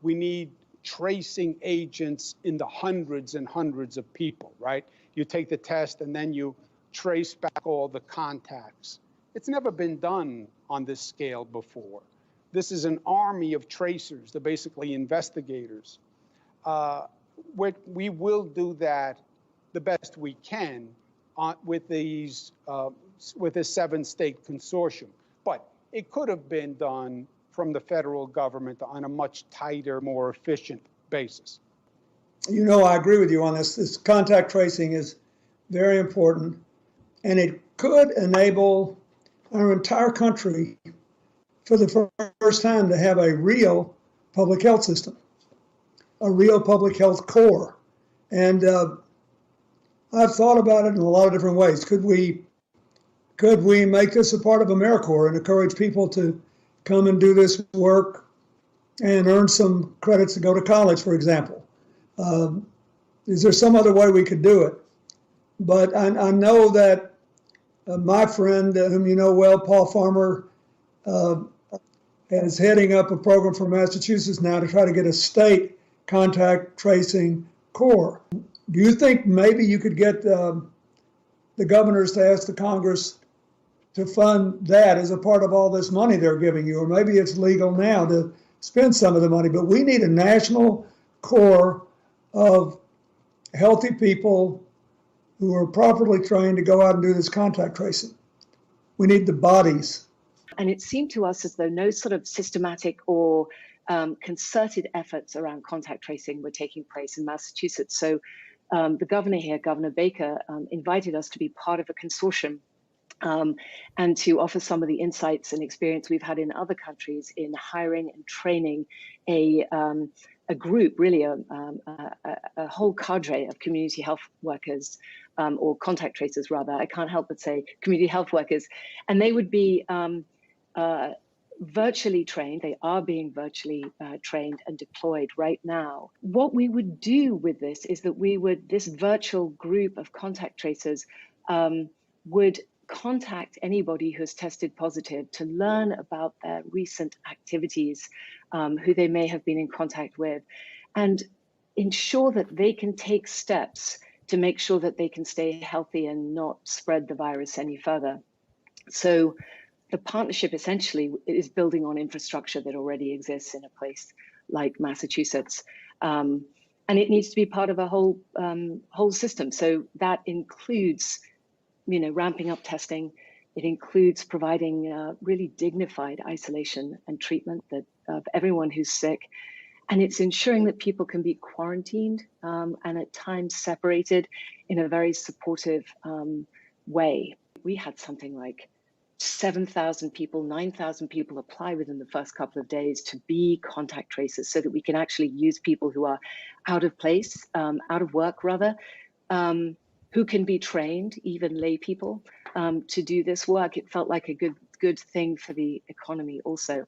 we need tracing agents in the hundreds and hundreds of people, right? You take the test and then you trace back all the contacts. It's never been done on this scale before. This is an army of tracers. They're basically investigators. We will do that the best we can with this 7-state consortium. But it could have been done from the federal government on a much tighter, more efficient basis. You know, I agree with you on this. This contact tracing is very important, and it could enable our entire country for the first time to have a real public health system, a real public health core. And I've thought about it in a lot of different ways. Could we make this a part of AmeriCorps and encourage people to come and do this work and earn some credits to go to college, for example? Is there some other way we could do it? But I know that my friend, whom you know well, Paul Farmer, is heading up a program for Massachusetts now to try to get a state contact tracing core. Do you think maybe you could get the governors to ask the Congress to fund that as a part of all this money they're giving you? Or maybe it's legal now to spend some of the money, but we need a national core of healthy people who are properly trained to go out and do this contact tracing. We need the bodies. And it seemed to us as though no sort of systematic or concerted efforts around contact tracing were taking place in Massachusetts. So the governor here, Governor Baker, invited us to be part of a consortium and to offer some of the insights and experience we've had in other countries in hiring and training a group, really a whole cadre of community health workers, or contact tracers rather. I can't help but say community health workers. And they would be virtually trained. They are being virtually trained and deployed right now. What we would do with this is that this virtual group of contact tracers would contact anybody who has tested positive to learn about their recent activities, who they may have been in contact with, and ensure that they can take steps to make sure that they can stay healthy and not spread the virus any further. So the partnership essentially is building on infrastructure that already exists in a place like Massachusetts. And it needs to be part of a whole system. So that includes, ramping up testing. It includes providing really dignified isolation and treatment of everyone who's sick. And it's ensuring that people can be quarantined and at times separated in a very supportive way. We had something like 7,000 people, 9,000 people apply within the first couple of days to be contact tracers so that we can actually use people who are out of place, out of work rather, who can be trained, even lay people, to do this work. It felt like a good thing for the economy also.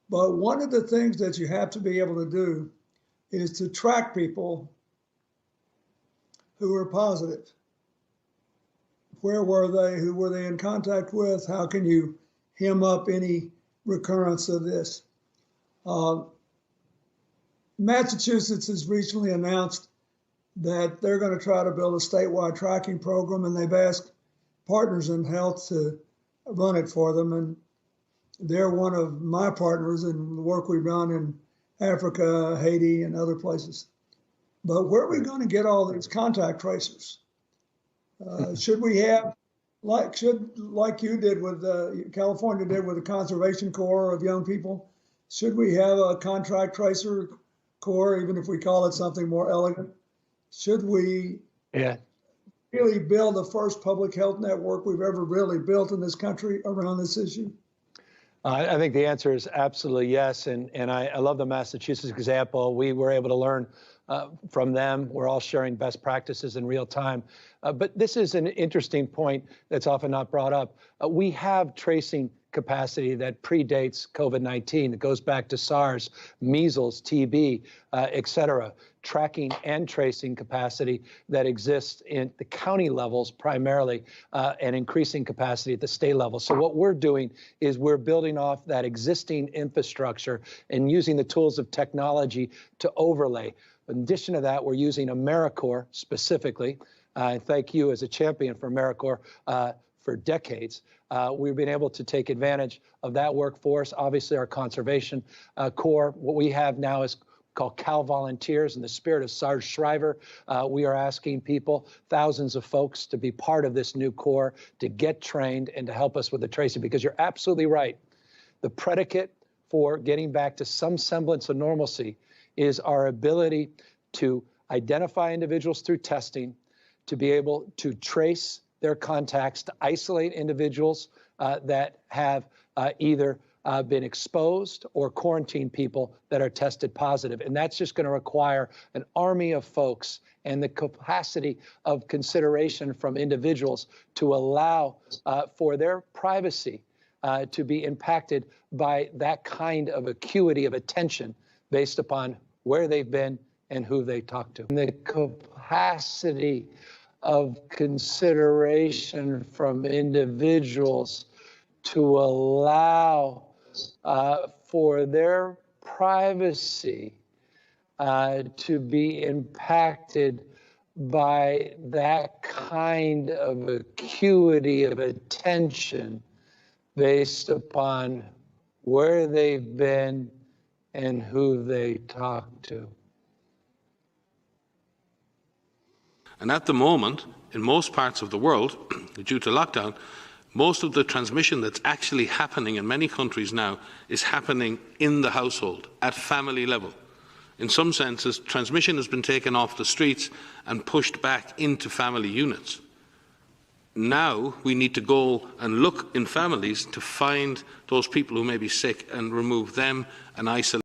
But one of the things that you have to be able to do is to track people who are positive. Where were they? Who were they in contact with? How can you hem up any recurrence of this? Massachusetts has recently announced that they're going to try to build a statewide tracking program, and they've asked partners in health to run it for them. And they're one of my partners in the work we've done in Africa, Haiti, and other places. But where are we going to get all these contact tracers? Should we have, like you did with California did with the Conservation Corps of young people, should we have a contact tracer corps, even if we call it something more elegant? Should we really build the first public health network we've ever really built in this country around this issue? I think the answer is absolutely yes. And I love the Massachusetts example. We were able to learn from them. We're all sharing best practices in real time. But this is an interesting point that's often not brought up. We have tracing capacity that predates COVID-19. It goes back to SARS, measles, TB, et cetera. Tracking and tracing capacity that exists in the county levels primarily, and increasing capacity at the state level. So what we're doing is we're building off that existing infrastructure and using the tools of technology to overlay. In addition to that, we're using AmeriCorps specifically. And thank you as a champion for AmeriCorps for decades. We've been able to take advantage of that workforce. Obviously, our conservation corps, what we have now is called Cal Volunteers. In the spirit of Sarge Shriver, we are asking people, thousands of folks, to be part of this new corps, to get trained and to help us with the tracing, because you're absolutely right. The predicate for getting back to some semblance of normalcy is our ability to identify individuals through testing, to be able to trace their contacts, to isolate individuals that have either been exposed or quarantine people that are tested positive. And that's just going to require an army of folks and the capacity of consideration from individuals to allow for their privacy to be impacted by that kind of acuity of attention based upon where they've been and who they talk to. And the capacity of consideration from individuals to allow for their privacy to be impacted by that kind of acuity of attention based upon where they've been and who they talk to. And at the moment, in most parts of the world, due to lockdown, most of the transmission that's actually happening in many countries now is happening in the household, at family level. In some senses, transmission has been taken off the streets and pushed back into family units. Now we need to go and look in families to find those people who may be sick and remove them and isolate